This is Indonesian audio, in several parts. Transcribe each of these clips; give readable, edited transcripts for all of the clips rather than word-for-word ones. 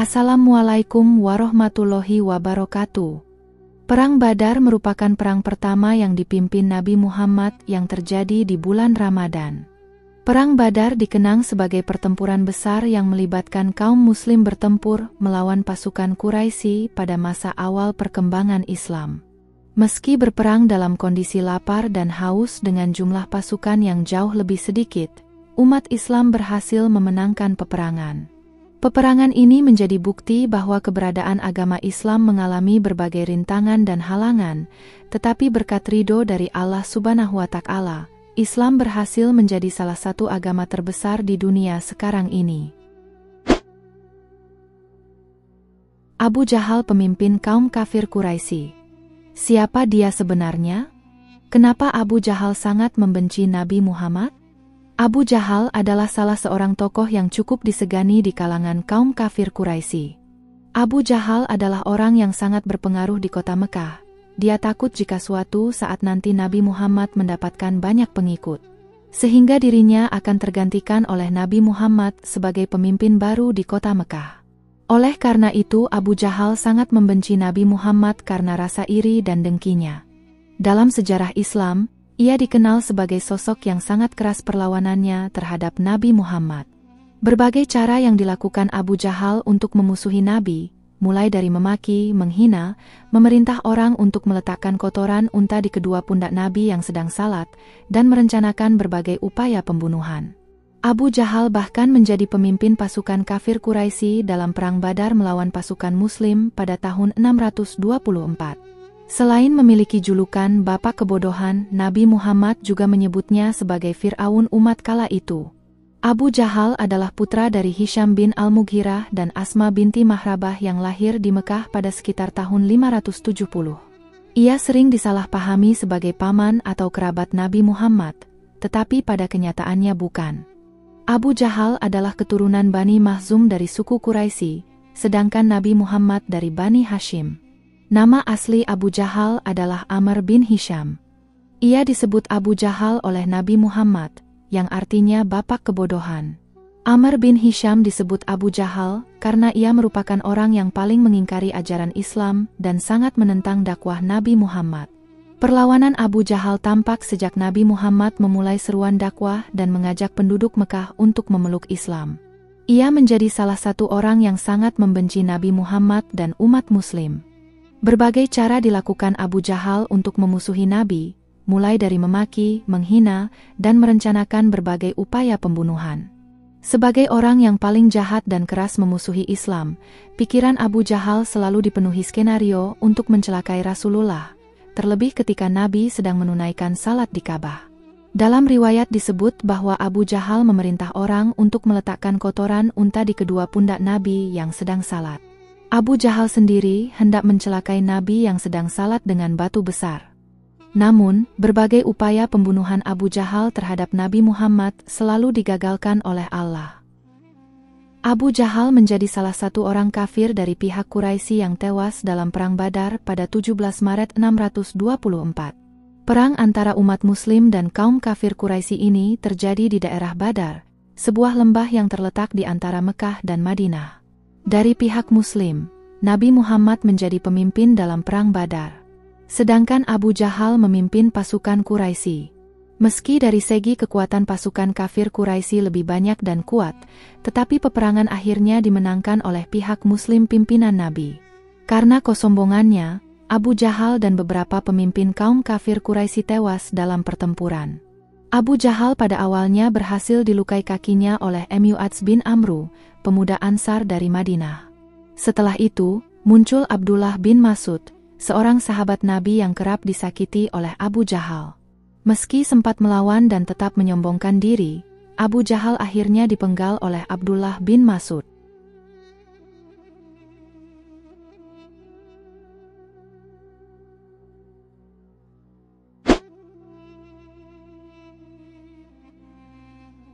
Assalamualaikum warahmatullahi wabarakatuh. Perang Badar merupakan perang pertama yang dipimpin Nabi Muhammad yang terjadi di bulan Ramadan. Perang Badar dikenang sebagai pertempuran besar yang melibatkan kaum muslim bertempur melawan pasukan Quraisy pada masa awal perkembangan Islam. Meski berperang dalam kondisi lapar dan haus dengan jumlah pasukan yang jauh lebih sedikit, umat Islam berhasil memenangkan peperangan. Peperangan ini menjadi bukti bahwa keberadaan agama Islam mengalami berbagai rintangan dan halangan, tetapi berkat ridho dari Allah Subhanahu wa Ta'ala, Islam berhasil menjadi salah satu agama terbesar di dunia sekarang ini. Abu Jahal, pemimpin kaum kafir Quraisy. Siapa dia sebenarnya? Kenapa Abu Jahal sangat membenci Nabi Muhammad? Abu Jahal adalah salah seorang tokoh yang cukup disegani di kalangan kaum kafir Quraisy. Abu Jahal adalah orang yang sangat berpengaruh di kota Mekah. Dia takut jika suatu saat nanti Nabi Muhammad mendapatkan banyak pengikut, sehingga dirinya akan tergantikan oleh Nabi Muhammad sebagai pemimpin baru di kota Mekah. Oleh karena itu, Abu Jahal sangat membenci Nabi Muhammad karena rasa iri dan dengkinya. Dalam sejarah Islam, ia dikenal sebagai sosok yang sangat keras perlawanannya terhadap Nabi Muhammad. Berbagai cara yang dilakukan Abu Jahal untuk memusuhi Nabi, mulai dari memaki, menghina, memerintah orang untuk meletakkan kotoran unta di kedua pundak Nabi yang sedang salat, dan merencanakan berbagai upaya pembunuhan. Abu Jahal bahkan menjadi pemimpin pasukan kafir Quraisy dalam Perang Badar melawan pasukan Muslim pada tahun 624. Selain memiliki julukan Bapak Kebodohan, Nabi Muhammad juga menyebutnya sebagai Fir'aun umat kala itu. Abu Jahal adalah putra dari Hisham bin Al-Mughirah dan Asma binti Mahrabah yang lahir di Mekah pada sekitar tahun 570. Ia sering disalahpahami sebagai paman atau kerabat Nabi Muhammad, tetapi pada kenyataannya bukan. Abu Jahal adalah keturunan Bani Makhzum dari suku Quraisy, sedangkan Nabi Muhammad dari Bani Hashim. Nama asli Abu Jahal adalah Amr bin Hisham. Ia disebut Abu Jahal oleh Nabi Muhammad, yang artinya Bapak Kebodohan. Amr bin Hisham disebut Abu Jahal karena ia merupakan orang yang paling mengingkari ajaran Islam dan sangat menentang dakwah Nabi Muhammad. Perlawanan Abu Jahal tampak sejak Nabi Muhammad memulai seruan dakwah dan mengajak penduduk Mekah untuk memeluk Islam. Ia menjadi salah satu orang yang sangat membenci Nabi Muhammad dan umat Muslim. Berbagai cara dilakukan Abu Jahal untuk memusuhi Nabi, mulai dari memaki, menghina, dan merencanakan berbagai upaya pembunuhan. Sebagai orang yang paling jahat dan keras memusuhi Islam, pikiran Abu Jahal selalu dipenuhi skenario untuk mencelakai Rasulullah, terlebih ketika Nabi sedang menunaikan salat di Ka'bah. Dalam riwayat disebut bahwa Abu Jahal memerintah orang untuk meletakkan kotoran unta di kedua pundak Nabi yang sedang salat. Abu Jahal sendiri hendak mencelakai Nabi yang sedang salat dengan batu besar. Namun, berbagai upaya pembunuhan Abu Jahal terhadap Nabi Muhammad selalu digagalkan oleh Allah. Abu Jahal menjadi salah satu orang kafir dari pihak Quraisy yang tewas dalam Perang Badar pada 17 Maret 624. Perang antara umat Muslim dan kaum kafir Quraisy ini terjadi di daerah Badar, sebuah lembah yang terletak di antara Mekah dan Madinah. Dari pihak Muslim, Nabi Muhammad menjadi pemimpin dalam Perang Badar. Sedangkan Abu Jahal memimpin pasukan Quraisy. Meski dari segi kekuatan pasukan kafir Quraisy lebih banyak dan kuat, tetapi peperangan akhirnya dimenangkan oleh pihak Muslim pimpinan Nabi. Karena kesombongannya, Abu Jahal dan beberapa pemimpin kaum kafir Quraisy tewas dalam pertempuran. Abu Jahal pada awalnya berhasil dilukai kakinya oleh Mu'adz bin Amru, pemuda Ansar dari Madinah. Setelah itu, muncul Abdullah bin Mas'ud, seorang sahabat Nabi yang kerap disakiti oleh Abu Jahal. Meski sempat melawan dan tetap menyombongkan diri, Abu Jahal akhirnya dipenggal oleh Abdullah bin Mas'ud.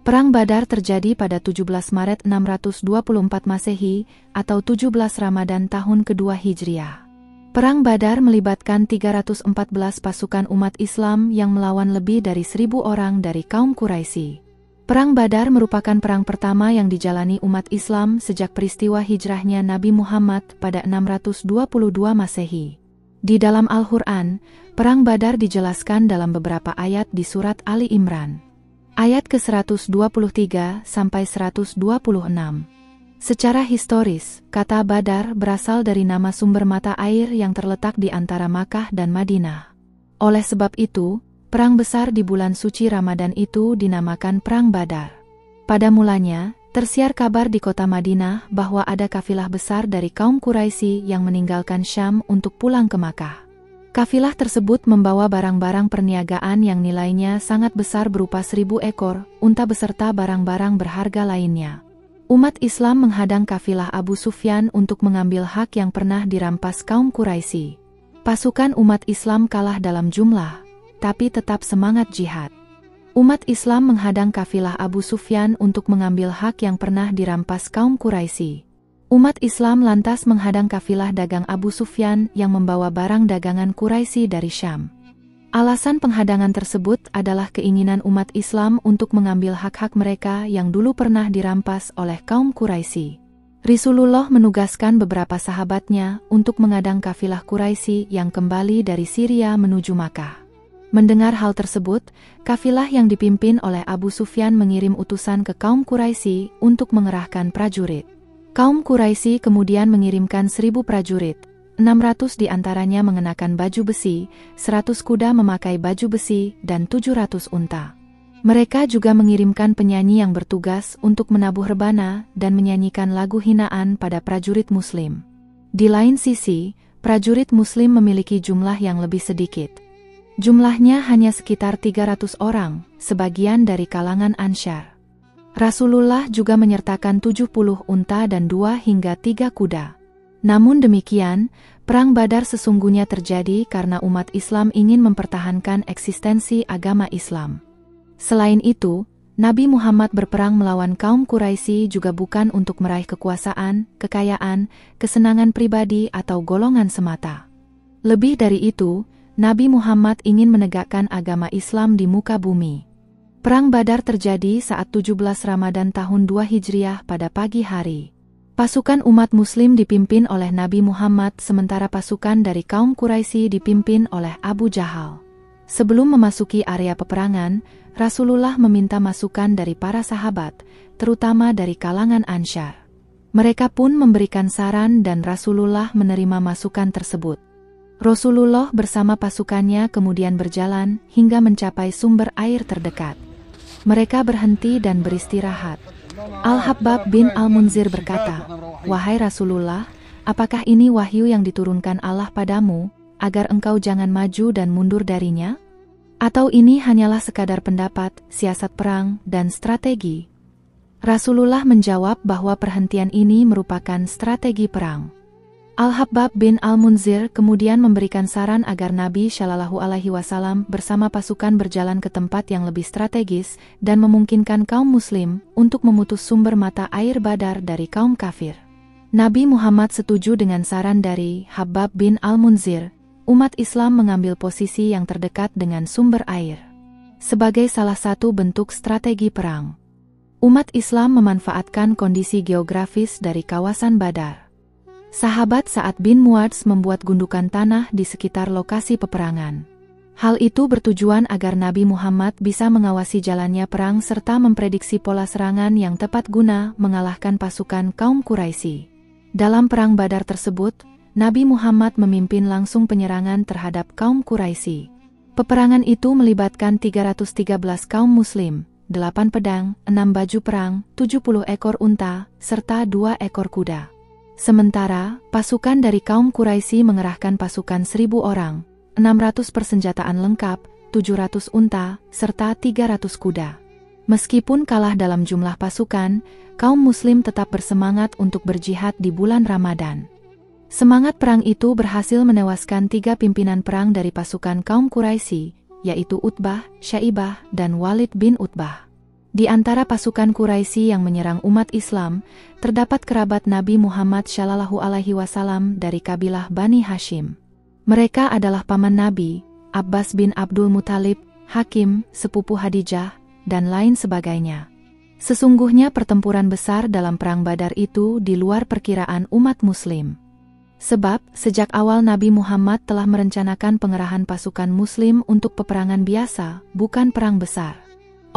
Perang Badar terjadi pada 17 Maret 624 Masehi atau 17 Ramadan tahun kedua Hijriah. Perang Badar melibatkan 314 pasukan umat Islam yang melawan lebih dari 1.000 orang dari kaum Quraisy. Perang Badar merupakan perang pertama yang dijalani umat Islam sejak peristiwa hijrahnya Nabi Muhammad pada 622 Masehi. Di dalam Al-Quran, Perang Badar dijelaskan dalam beberapa ayat di surat Ali Imran. Ayat ke-123 sampai 126. Secara historis, kata Badar berasal dari nama sumber mata air yang terletak di antara Makkah dan Madinah. Oleh sebab itu, perang besar di bulan suci Ramadan itu dinamakan Perang Badar. Pada mulanya, tersiar kabar di kota Madinah bahwa ada kafilah besar dari kaum Quraisy yang meninggalkan Syam untuk pulang ke Makkah. Kafilah tersebut membawa barang-barang perniagaan yang nilainya sangat besar berupa 1000 ekor unta beserta barang-barang berharga lainnya. Umat Islam menghadang kafilah Abu Sufyan untuk mengambil hak yang pernah dirampas kaum Quraisy. Pasukan umat Islam kalah dalam jumlah, tapi tetap semangat jihad. Umat Islam menghadang kafilah Abu Sufyan untuk mengambil hak yang pernah dirampas kaum Quraisy. Umat Islam lantas menghadang kafilah dagang Abu Sufyan yang membawa barang dagangan Quraisy dari Syam. Alasan penghadangan tersebut adalah keinginan umat Islam untuk mengambil hak-hak mereka yang dulu pernah dirampas oleh kaum Quraisy. Rasulullah menugaskan beberapa sahabatnya untuk menghadang kafilah Quraisy yang kembali dari Syria menuju Makkah. Mendengar hal tersebut, kafilah yang dipimpin oleh Abu Sufyan mengirim utusan ke kaum Quraisy untuk mengerahkan prajurit. Kaum Quraisy kemudian mengirimkan 1000 prajurit, 600 diantaranya mengenakan baju besi, 100 kuda memakai baju besi, dan 700 unta. Mereka juga mengirimkan penyanyi yang bertugas untuk menabuh rebana dan menyanyikan lagu hinaan pada prajurit Muslim. Di lain sisi, prajurit Muslim memiliki jumlah yang lebih sedikit. Jumlahnya hanya sekitar 300 orang, sebagian dari kalangan Ansyar. Rasulullah juga menyertakan 70 unta dan 2 hingga 3 kuda. Namun demikian, Perang Badar sesungguhnya terjadi karena umat Islam ingin mempertahankan eksistensi agama Islam. Selain itu, Nabi Muhammad berperang melawan kaum Quraisy juga bukan untuk meraih kekuasaan, kekayaan, kesenangan pribadi atau golongan semata. Lebih dari itu, Nabi Muhammad ingin menegakkan agama Islam di muka bumi. Perang Badar terjadi saat 17 Ramadan tahun 2 Hijriah pada pagi hari. Pasukan umat Muslim dipimpin oleh Nabi Muhammad sementara pasukan dari kaum Quraisy dipimpin oleh Abu Jahal. Sebelum memasuki area peperangan, Rasulullah meminta masukan dari para sahabat, terutama dari kalangan Ansyar. Mereka pun memberikan saran dan Rasulullah menerima masukan tersebut. Rasulullah bersama pasukannya kemudian berjalan hingga mencapai sumber air terdekat. Mereka berhenti dan beristirahat. Al-Habbab bin Al-Munzir berkata, "Wahai Rasulullah, apakah ini wahyu yang diturunkan Allah padamu, agar engkau jangan maju dan mundur darinya? Atau ini hanyalah sekadar pendapat, siasat perang, dan strategi?" Rasulullah menjawab bahwa perhentian ini merupakan strategi perang. Al-Habbab bin Al-Munzir kemudian memberikan saran agar Nabi Shallallahu Alaihi Wasallam bersama pasukan berjalan ke tempat yang lebih strategis dan memungkinkan kaum Muslim untuk memutus sumber mata air Badar dari kaum kafir. Nabi Muhammad setuju dengan saran dari Habbab bin Al-Munzir. Umat Islam mengambil posisi yang terdekat dengan sumber air. Sebagai salah satu bentuk strategi perang, umat Islam memanfaatkan kondisi geografis dari kawasan Badar. Sahabat Sa'ad bin Mu'adz membuat gundukan tanah di sekitar lokasi peperangan. Hal itu bertujuan agar Nabi Muhammad bisa mengawasi jalannya perang serta memprediksi pola serangan yang tepat guna mengalahkan pasukan kaum Quraisy. Dalam perang Badar tersebut, Nabi Muhammad memimpin langsung penyerangan terhadap kaum Quraisy. Peperangan itu melibatkan 313 kaum Muslim, 8 pedang, 6 baju perang, 70 ekor unta, serta 2 ekor kuda. Sementara, pasukan dari kaum Quraisy mengerahkan pasukan 1000 orang, 600 persenjataan lengkap, 700 unta, serta 300 kuda. Meskipun kalah dalam jumlah pasukan, kaum Muslim tetap bersemangat untuk berjihad di bulan Ramadan. Semangat perang itu berhasil menewaskan 3 pimpinan perang dari pasukan kaum Quraisy, yaitu Utbah, Syaibah, dan Walid bin Utbah. Di antara pasukan Quraisy yang menyerang umat Islam, terdapat kerabat Nabi Muhammad Shallallahu Alaihi Wasallam dari kabilah Bani Hashim. Mereka adalah paman Nabi, Abbas bin Abdul Muthalib, Hakim, sepupu Hadijah, dan lain sebagainya. Sesungguhnya pertempuran besar dalam Perang Badar itu di luar perkiraan umat Muslim. Sebab, sejak awal Nabi Muhammad telah merencanakan pengerahan pasukan Muslim untuk peperangan biasa, bukan perang besar.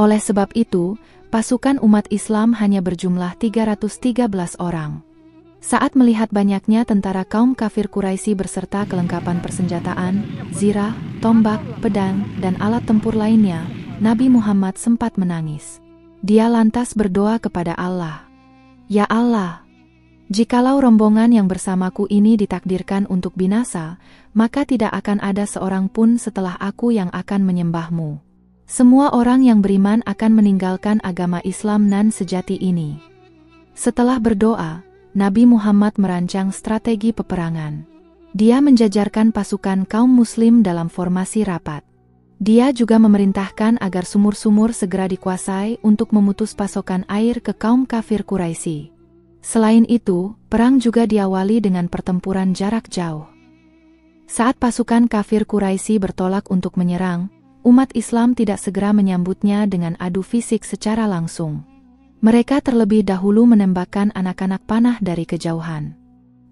Oleh sebab itu, pasukan umat Islam hanya berjumlah 313 orang. Saat melihat banyaknya tentara kaum kafir Quraisy beserta kelengkapan persenjataan, zirah, tombak, pedang, dan alat tempur lainnya, Nabi Muhammad sempat menangis. Dia lantas berdoa kepada Allah. Ya Allah, jikalau rombongan yang bersamaku ini ditakdirkan untuk binasa, maka tidak akan ada seorang pun setelah aku yang akan menyembahmu. Semua orang yang beriman akan meninggalkan agama Islam nan sejati ini. Setelah berdoa, Nabi Muhammad merancang strategi peperangan. Dia menjajarkan pasukan kaum muslim dalam formasi rapat. Dia juga memerintahkan agar sumur-sumur segera dikuasai untuk memutus pasokan air ke kaum kafir Quraisy. Selain itu, perang juga diawali dengan pertempuran jarak jauh. Saat pasukan kafir Quraisy bertolak untuk menyerang, umat Islam tidak segera menyambutnya dengan adu fisik secara langsung. Mereka terlebih dahulu menembakkan anak-anak panah dari kejauhan.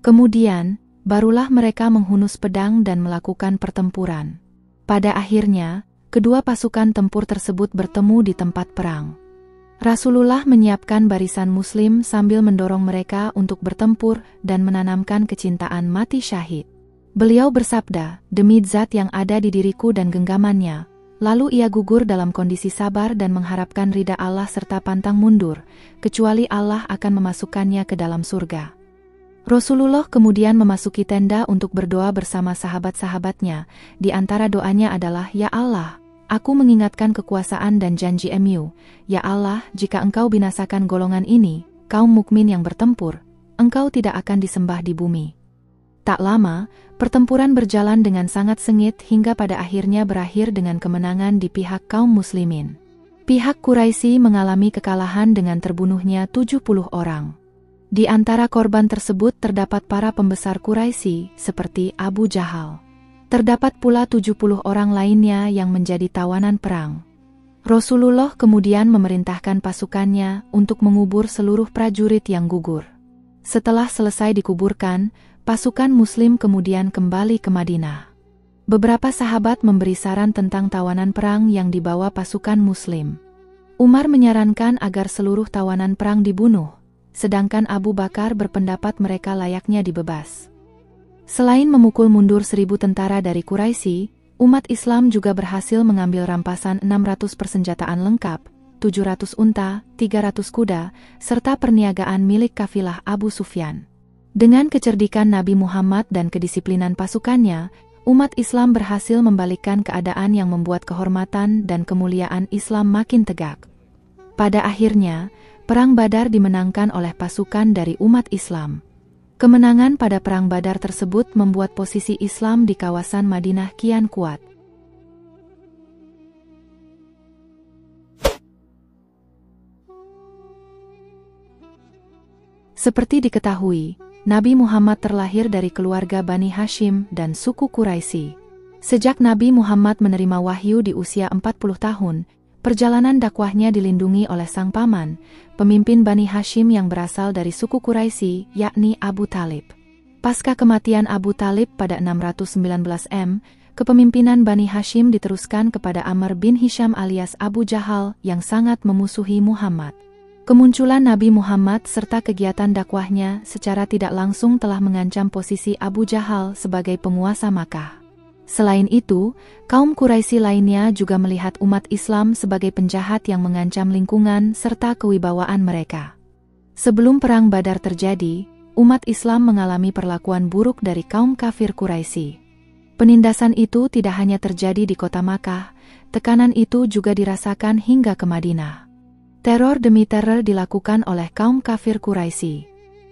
Kemudian, barulah mereka menghunus pedang dan melakukan pertempuran. Pada akhirnya, kedua pasukan tempur tersebut bertemu di tempat perang. Rasulullah menyiapkan barisan Muslim sambil mendorong mereka untuk bertempur dan menanamkan kecintaan mati syahid. Beliau bersabda, "Demi zat yang ada di diriku dan genggamannya." Lalu ia gugur dalam kondisi sabar dan mengharapkan ridha Allah serta pantang mundur, kecuali Allah akan memasukkannya ke dalam surga. Rasulullah kemudian memasuki tenda untuk berdoa bersama sahabat-sahabatnya. Di antara doanya adalah, "Ya Allah, aku mengingatkan kekuasaan dan janji Mu. Ya Allah, jika Engkau binasakan golongan ini, kaum mukmin yang bertempur, Engkau tidak akan disembah di bumi." Tak lama, pertempuran berjalan dengan sangat sengit hingga pada akhirnya berakhir dengan kemenangan di pihak kaum muslimin. Pihak Quraisy mengalami kekalahan dengan terbunuhnya 70 orang. Di antara korban tersebut terdapat para pembesar Quraisy seperti Abu Jahal. Terdapat pula 70 orang lainnya yang menjadi tawanan perang. Rasulullah kemudian memerintahkan pasukannya untuk mengubur seluruh prajurit yang gugur. Setelah selesai dikuburkan, pasukan Muslim kemudian kembali ke Madinah. Beberapa sahabat memberi saran tentang tawanan perang yang dibawa pasukan Muslim. Umar menyarankan agar seluruh tawanan perang dibunuh, sedangkan Abu Bakar berpendapat mereka layaknya dibebas. Selain memukul mundur 1.000 tentara dari Quraisy, umat Islam juga berhasil mengambil rampasan 600 persenjataan lengkap, 700 unta, 300 kuda, serta perniagaan milik kafilah Abu Sufyan. Dengan kecerdikan Nabi Muhammad dan kedisiplinan pasukannya, umat Islam berhasil membalikkan keadaan yang membuat kehormatan dan kemuliaan Islam makin tegak. Pada akhirnya, Perang Badar dimenangkan oleh pasukan dari umat Islam. Kemenangan pada Perang Badar tersebut membuat posisi Islam di kawasan Madinah kian kuat. Seperti diketahui, Nabi Muhammad terlahir dari keluarga Bani Hashim dan suku Quraisy. Sejak Nabi Muhammad menerima wahyu di usia 40 tahun, perjalanan dakwahnya dilindungi oleh sang paman, pemimpin Bani Hashim yang berasal dari suku Quraisy, yakni Abu Talib. Pasca kematian Abu Talib pada 619 M, kepemimpinan Bani Hashim diteruskan kepada Amr bin Hisham alias Abu Jahal yang sangat memusuhi Muhammad. Kemunculan Nabi Muhammad serta kegiatan dakwahnya secara tidak langsung telah mengancam posisi Abu Jahal sebagai penguasa Makkah. Selain itu, kaum Quraisy lainnya juga melihat umat Islam sebagai penjahat yang mengancam lingkungan serta kewibawaan mereka. Sebelum Perang Badar terjadi, umat Islam mengalami perlakuan buruk dari kaum kafir Quraisy. Penindasan itu tidak hanya terjadi di kota Makkah, tekanan itu juga dirasakan hingga ke Madinah. Teror demi teror dilakukan oleh kaum kafir Quraisy.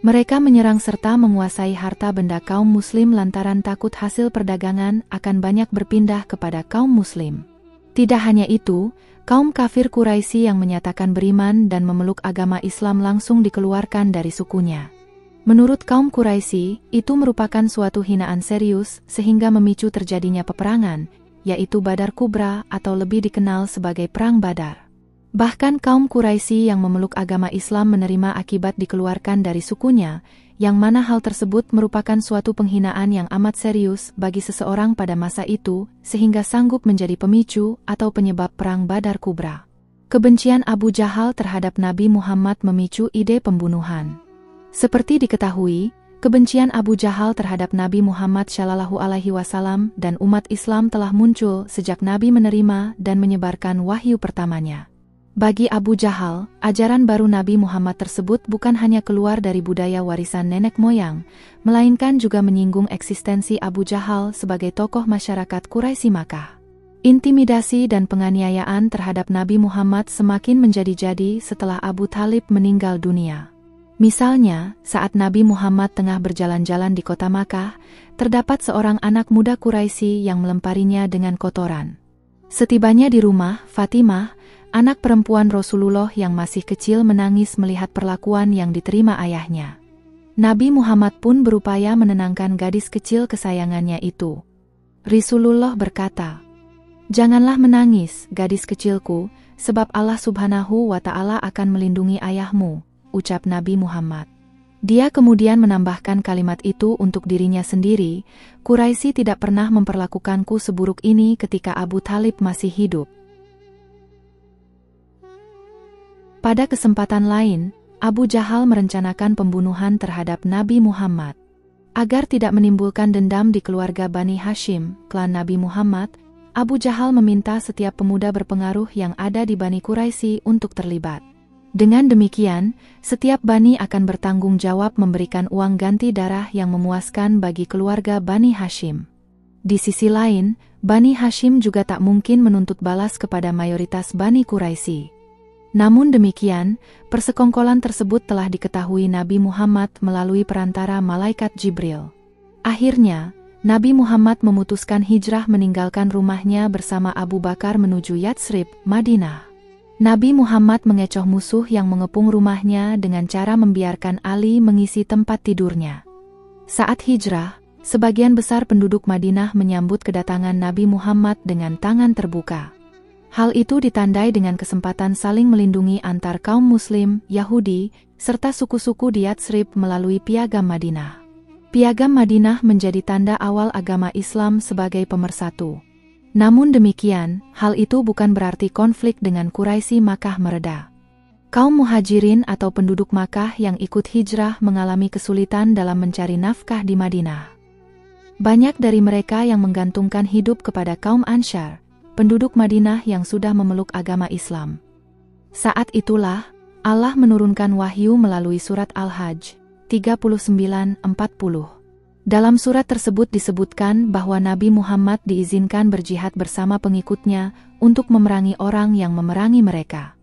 Mereka menyerang serta menguasai harta benda kaum muslim lantaran takut hasil perdagangan akan banyak berpindah kepada kaum muslim. Tidak hanya itu, kaum kafir Quraisy yang menyatakan beriman dan memeluk agama Islam langsung dikeluarkan dari sukunya. Menurut kaum Quraisy, itu merupakan suatu hinaan serius sehingga memicu terjadinya peperangan, yaitu Badar Kubra atau lebih dikenal sebagai Perang Badar. Bahkan kaum Quraisy yang memeluk agama Islam menerima akibat dikeluarkan dari sukunya, yang mana hal tersebut merupakan suatu penghinaan yang amat serius bagi seseorang pada masa itu, sehingga sanggup menjadi pemicu atau penyebab perang Badar Kubra. Kebencian Abu Jahal terhadap Nabi Muhammad memicu ide pembunuhan. Seperti diketahui, kebencian Abu Jahal terhadap Nabi Muhammad SAW dan umat Islam telah muncul sejak Nabi menerima dan menyebarkan wahyu pertamanya. Bagi Abu Jahal, ajaran baru Nabi Muhammad tersebut bukan hanya keluar dari budaya warisan nenek moyang, melainkan juga menyinggung eksistensi Abu Jahal sebagai tokoh masyarakat Quraisy Makkah. Intimidasi dan penganiayaan terhadap Nabi Muhammad semakin menjadi-jadi setelah Abu Thalib meninggal dunia. Misalnya, saat Nabi Muhammad tengah berjalan-jalan di kota Makkah, terdapat seorang anak muda Quraisy yang melemparinya dengan kotoran. Setibanya di rumah, Fatimah, anak perempuan Rasulullah yang masih kecil, menangis melihat perlakuan yang diterima ayahnya. Nabi Muhammad pun berupaya menenangkan gadis kecil kesayangannya itu. Rasulullah berkata, "Janganlah menangis, gadis kecilku, sebab Allah Subhanahu wa Ta'ala akan melindungi ayahmu," ucap Nabi Muhammad. Dia kemudian menambahkan kalimat itu untuk dirinya sendiri, "Quraisy tidak pernah memperlakukanku seburuk ini ketika Abu Thalib masih hidup." Pada kesempatan lain, Abu Jahal merencanakan pembunuhan terhadap Nabi Muhammad. Agar tidak menimbulkan dendam di keluarga Bani Hashim, klan Nabi Muhammad, Abu Jahal meminta setiap pemuda berpengaruh yang ada di Bani Quraisy untuk terlibat. Dengan demikian, setiap Bani akan bertanggung jawab memberikan uang ganti darah yang memuaskan bagi keluarga Bani Hashim. Di sisi lain, Bani Hashim juga tak mungkin menuntut balas kepada mayoritas Bani Quraisy. Namun demikian, persekongkolan tersebut telah diketahui Nabi Muhammad melalui perantara malaikat Jibril. Akhirnya, Nabi Muhammad memutuskan hijrah meninggalkan rumahnya bersama Abu Bakar menuju Yatsrib, Madinah. Nabi Muhammad mengecoh musuh yang mengepung rumahnya dengan cara membiarkan Ali mengisi tempat tidurnya. Saat hijrah, sebagian besar penduduk Madinah menyambut kedatangan Nabi Muhammad dengan tangan terbuka. Hal itu ditandai dengan kesempatan saling melindungi antar kaum Muslim, Yahudi, serta suku-suku di Yatsrib melalui Piagam Madinah. Piagam Madinah menjadi tanda awal agama Islam sebagai pemersatu. Namun demikian, hal itu bukan berarti konflik dengan Quraisy Makkah mereda. Kaum Muhajirin atau penduduk Makkah yang ikut hijrah mengalami kesulitan dalam mencari nafkah di Madinah. Banyak dari mereka yang menggantungkan hidup kepada kaum Ansyar, penduduk Madinah yang sudah memeluk agama Islam. Saat itulah, Allah menurunkan wahyu melalui surat Al-Hajj 39-40. Dalam surat tersebut disebutkan bahwa Nabi Muhammad diizinkan berjihad bersama pengikutnya untuk memerangi orang yang memerangi mereka.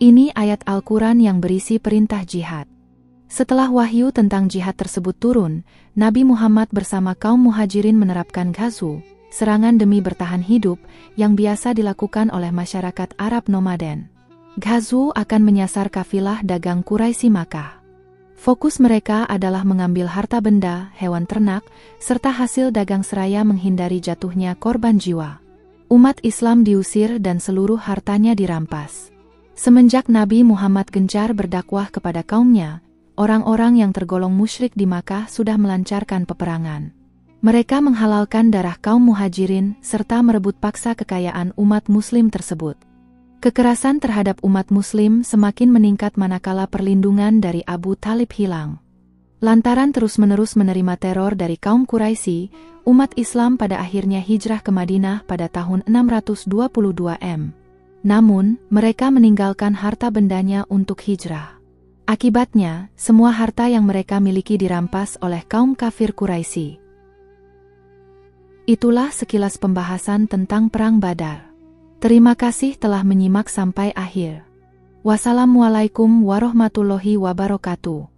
Ini ayat Al-Quran yang berisi perintah jihad. Setelah wahyu tentang jihad tersebut turun, Nabi Muhammad bersama kaum Muhajirin menerapkan ghazu, serangan demi bertahan hidup, yang biasa dilakukan oleh masyarakat Arab nomaden. Ghazu akan menyasar kafilah dagang Quraisy Makkah. Fokus mereka adalah mengambil harta benda, hewan ternak, serta hasil dagang seraya menghindari jatuhnya korban jiwa. Umat Islam diusir dan seluruh hartanya dirampas. Semenjak Nabi Muhammad gencar berdakwah kepada kaumnya, orang-orang yang tergolong musyrik di Makkah sudah melancarkan peperangan. Mereka menghalalkan darah kaum Muhajirin serta merebut paksa kekayaan umat Muslim tersebut. Kekerasan terhadap umat Muslim semakin meningkat manakala perlindungan dari Abu Thalib hilang. Lantaran terus-menerus menerima teror dari kaum Quraisy, umat Islam pada akhirnya hijrah ke Madinah pada tahun 622 M. Namun, mereka meninggalkan harta bendanya untuk hijrah. Akibatnya, semua harta yang mereka miliki dirampas oleh kaum kafir Quraisy. Itulah sekilas pembahasan tentang Perang Badar. Terima kasih telah menyimak sampai akhir. Wassalamualaikum warahmatullahi wabarakatuh.